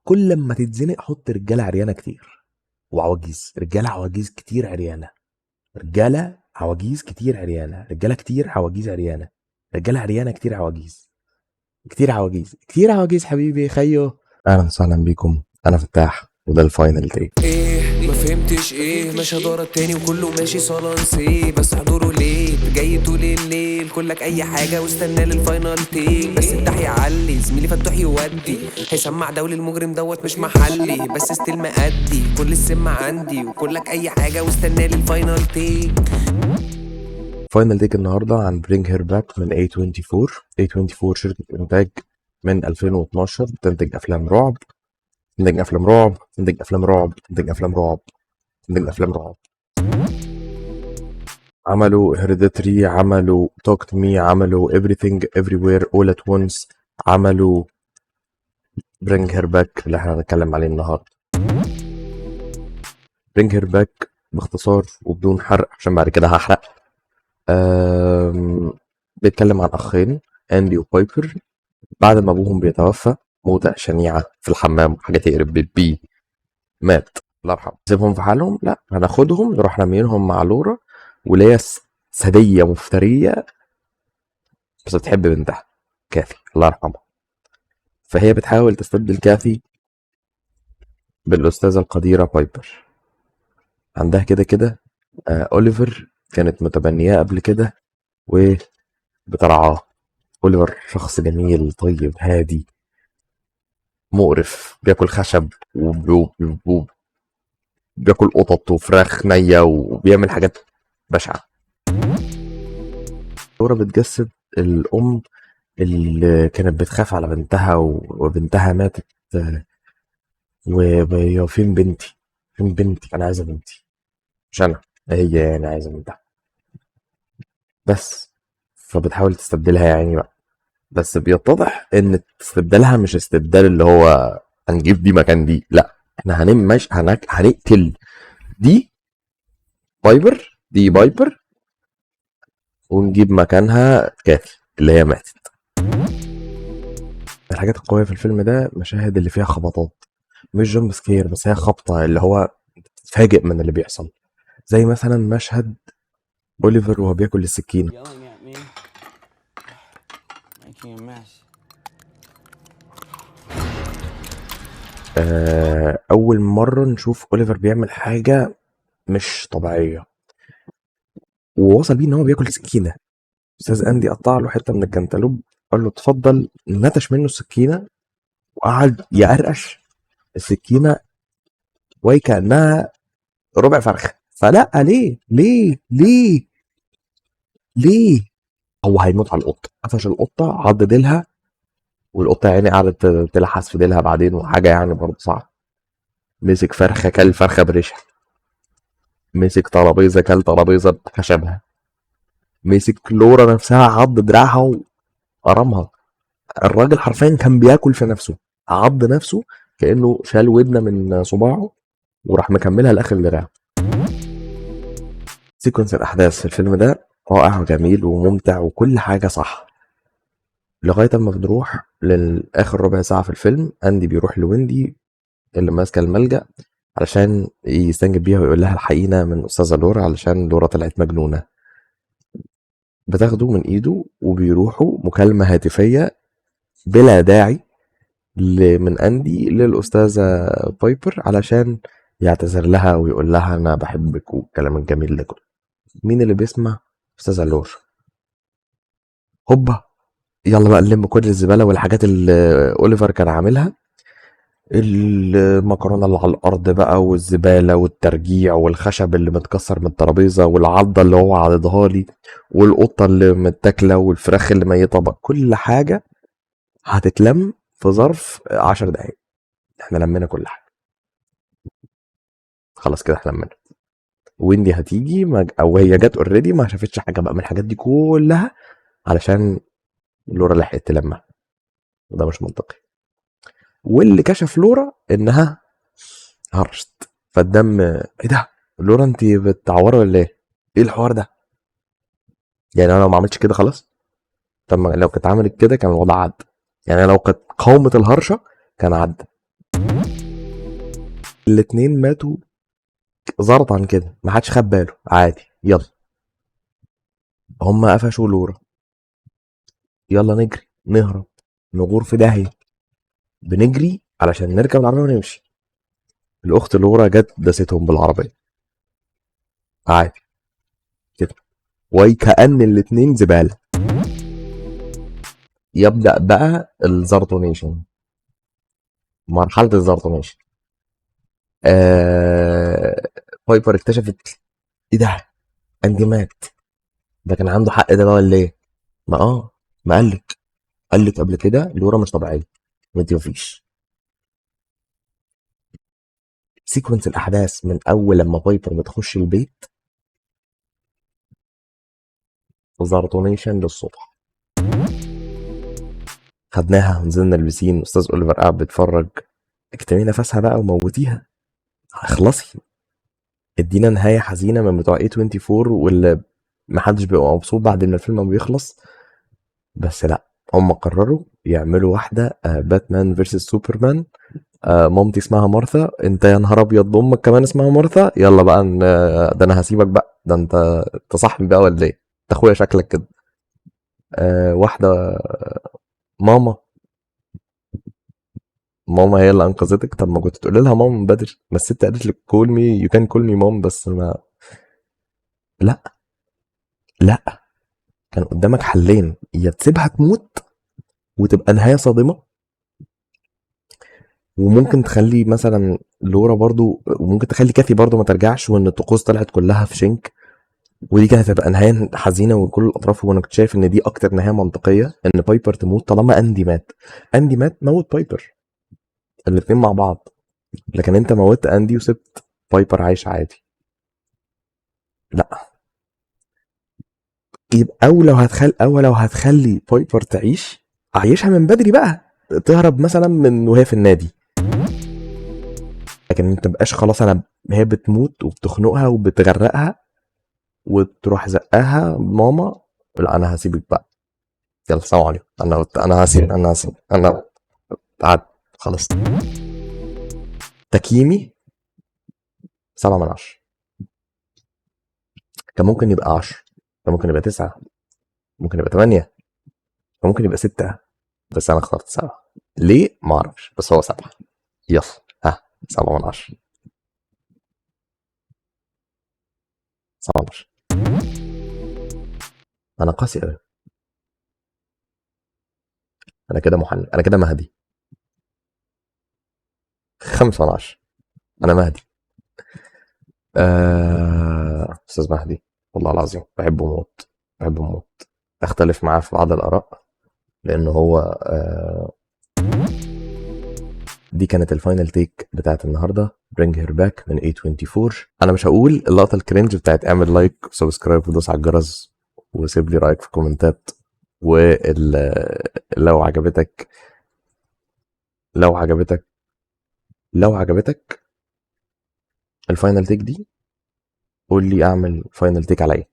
كل لما تتزنق حط رجاله عريانه كتير وعواجيز، رجاله عواجيز كتير عريانه، رجاله عواجيز كتير عريانه، رجاله كتير عواجيز عريانه، رجاله عريانه كتير عواجيز، كتير عواجيز، كتير عواجيز. حبيبي خيو، اهلا وسهلا بيكم. انا فتاح وده الفاينل تيك. ايه ما فهمتش ايه ماشي هدار التاني وكله ماشي صلانسي، بس حضوره ليه جاي طول الليل كلك اي حاجه واستنى للفاينل تيك. بس التحية يعلي زميلي فتوح يودي هيسمع دولي المجرم دوت مش محلي، بس ستيل مأدي كل السم عندي وكلك اي حاجه واستنى للفاينل تيك. فاينل تيك النهارده عن برينج هير باك من A24. A24 شركه انتاج من 2012 بتنتج افلام رعب، تنتج افلام رعب، تنتج افلام رعب، تنتج افلام رعب، تنتج افلام رعب. عملوا هيريديتري، عملوا توك تو مي، عملوا everything everywhere all at once، عملوا برينج هير باك اللي احنا هنتكلم عليه النهارده. برينج هير باك باختصار وبدون حرق عشان بعد كده هحرق. بيتكلم عن اخين اندي وبايبر بعد ما ابوهم بيتوفى موتة شنيعة في الحمام، حاجة تقرب بالبي، مات الله يرحمه. سيبهم في حالهم؟ لا، هناخدهم نروح راميينهم مع لورا، وليا سدية مفترية بس بتحب بنتها كاثي الله يرحمها. فهي بتحاول تستبدل كاثي بالأستاذة القديرة بايبر. عندها كده كده أوليفر كانت متبنياه قبل كده وبترعاه. أوليفر شخص جميل طيب هادي مقرف، بياكل خشب وبياكل قطط وفراخ نية وبيعمل حاجات بشعة. لورا بتجسد الأم اللي كانت بتخاف على بنتها وبنتها ماتت. فين بنتي؟ فين بنتي؟ أنا عايزة بنتي، مش أنا، هي يعني عايزة بنتها بس. فبتحاول تستبدلها يعني بقى، بس بيتضح ان استبدالها مش استبدال اللي هو هنجيب دي مكان دي، لا، احنا هنقتل دي بايبر ونجيب مكانها كاثي اللي هي ماتت. الحاجات القوية في الفيلم ده مشاهد اللي فيها خبطات، مش جامب سكير بس هي خبطة اللي هو تتفاجئ من اللي بيحصل. زي مثلا مشهد اوليفر وهو بياكل السكينة. Yelling at me, making a mess. أول مرة نشوف أوليفر بيعمل حاجة مش طبيعية ووصل بيه إن هو بياكل سكينة. أستاذ أندي قطع له حتة من الكنتالوب، قال له اتفضل، نتش منه السكينة وقعد يقرقش السكينة وهي كأنها ربع فرخة. فلا، ليه هو هيموت على القطة. قفش القطة، عض ديلها، والقطة يعني قعدت تلحس في ديلها بعدين وحاجة يعني برضه صعب. مسك فرخة كل فرخة بريشها، مسك ترابيزة كل ترابيزة بخشبها، مسك لورا نفسها عض دراعها وقرمها. الراجل حرفيا كان بياكل في نفسه، عض نفسه كأنه شال ودنة من صباعه وراح مكملها لآخر الدراع. سيكونس الأحداث في الفيلم ده رائع وجميل وممتع وكل حاجة صح، لغاية اما بنروح للآخر ربع ساعة في الفيلم. أندي بيروح لويندي اللي ماسكة الملجأ علشان يستنجد بيها ويقول لها الحقيقة من أستاذة لورا علشان لورا طلعت مجنونة. بتاخده من إيده وبيروحوا مكالمة هاتفية بلا داعي من أندي للأستاذة بايبر علشان يعتذر لها ويقول لها أنا بحبك والكلام الجميل ده كله. مين اللي بيسمع؟ أستاذة لور. هوبا، يلا بقى نلم كل الزبالة والحاجات اللي أوليفر كان عاملها، المكرونة اللي على الأرض بقى والزبالة والترجيع والخشب اللي متكسر من الترابيزة والعضة اللي هو عضدها لي والقطة اللي متاكلة والفراخ اللي ميتة بقى. كل حاجة هتتلم في ظرف 10 دقايق. احنا لمينا كل حاجة خلاص كده، احنا لمينا. ويندي هتيجي او هي جت اوريدي ما شافتش حاجة بقى من الحاجات دي كلها علشان لورا لحقت تلمها، وده مش منطقي. واللي كشف لورا انها هرشت فالدم. ايه ده لورا انت بتعوري ولا ايه؟ ايه الحوار ده؟ يعني انا لو ما عملتش كده خلاص؟ طب لو كانت عملت كده كان الوضع عدى، يعني لو كانت قاومت الهرشه كان عدى. الاتنين ماتوا زرطا كده، ما حدش خد باله، عادي يلا. هم قفشوا لورا، يلا نجري نهرب نغور في داهية، بنجري علشان نركب العربية ونمشي. الأخت لورا جت دستهم بالعربية عادي كده، وكأن الاتنين زبالة. يبدأ بقى الزرطونيشن، مرحلة الزرطونيشن. بايبر اكتشفت ايه ده، اندي مات، ده كان عنده حق ده بقى ولا ايه؟ ما قالك قبل كده لورا مش طبيعية، وانت مفيش. سيكونس الأحداث من أول لما بايبر بتخش البيت، زرطونيشن للصبح. خدناها ونزلنا البسين، أستاذ أوليفر قاعد بيتفرج، اكتمي نفسها بقى وموتيها، اخلصي. ادينا نهاية حزينة من بتوع A24 واللي محدش بيبقى مبسوط بعد ما الفيلم ما بيخلص. بس لا، هم قرروا يعملوا واحدة باتمان فيرسس سوبرمان. مامتي اسمها مارثا، انت يا نهار ابيض بامك كمان اسمها مارثا، يلا بقى ده انا هسيبك بقى، ده انت صاحبي بقى ولا ايه؟ انت اخويا شكلك كده. واحدة ماما، ماما هي اللي انقذتك، طب ما كنت تقول لها ماما من بدري، بس الست قالت لك كول مي يو كان كول مي مام، بس ما. لا لا، كان قدامك حلين، يا تسيبها تموت وتبقى نهاية صادمة، وممكن تخلي مثلا لورا برضو، وممكن تخلي كافي برضو ما ترجعش، وان الطقوس طلعت كلها في شنك، ودي كانت هتبقى نهاية حزينة وكل الأطراف. وأنا كنت شايف إن دي أكتر نهاية منطقية، إن بايبر تموت طالما أندي مات. أندي مات، موت بايبر، الاتنين مع بعض. لكن أنت موتت أندي وسبت بايبر عايش عادي، لا. يبقى أو لو هتخلي بايبر تعيش، عيشها من بدري بقى، تهرب مثلا من وهي في النادي. لكن انت مبقاش خلاص، انا هي بتموت وبتخنقها وبتغرقها وتروح زقاها ماما، لا انا هسيبك بقى، يلا سلام عليكم، انا قعد خلاص. تكييمي 7/10، كان ممكن يبقى 10، كان ممكن يبقى 9، ممكن يبقى 8، كان ممكن يبقى 6، بس انا اخترت 7. ليه ما اعرفش، بس هو 7. يلا، ها، 7/10، 7/10. انا قاسي قوي، انا كده محنك، انا كده مهدي. 5/10، انا مهدي. استاذ مهدي، والله العظيم بحبه موت، بحبه موت. اختلف معاه في بعض الاراء، لان هو دي كانت الفاينل تيك بتاعت النهارده، برينج هير باك من A24. انا مش هقول اللقطه الكرنج بتاعت اعمل لايك وسبسكرايب ودوس على الجرس وسيب لي رايك في الكومنتات. لو عجبتك لو عجبتك لو عجبتك الفاينل تيك دي، قول لي اعمل فاينل تيك على ايه.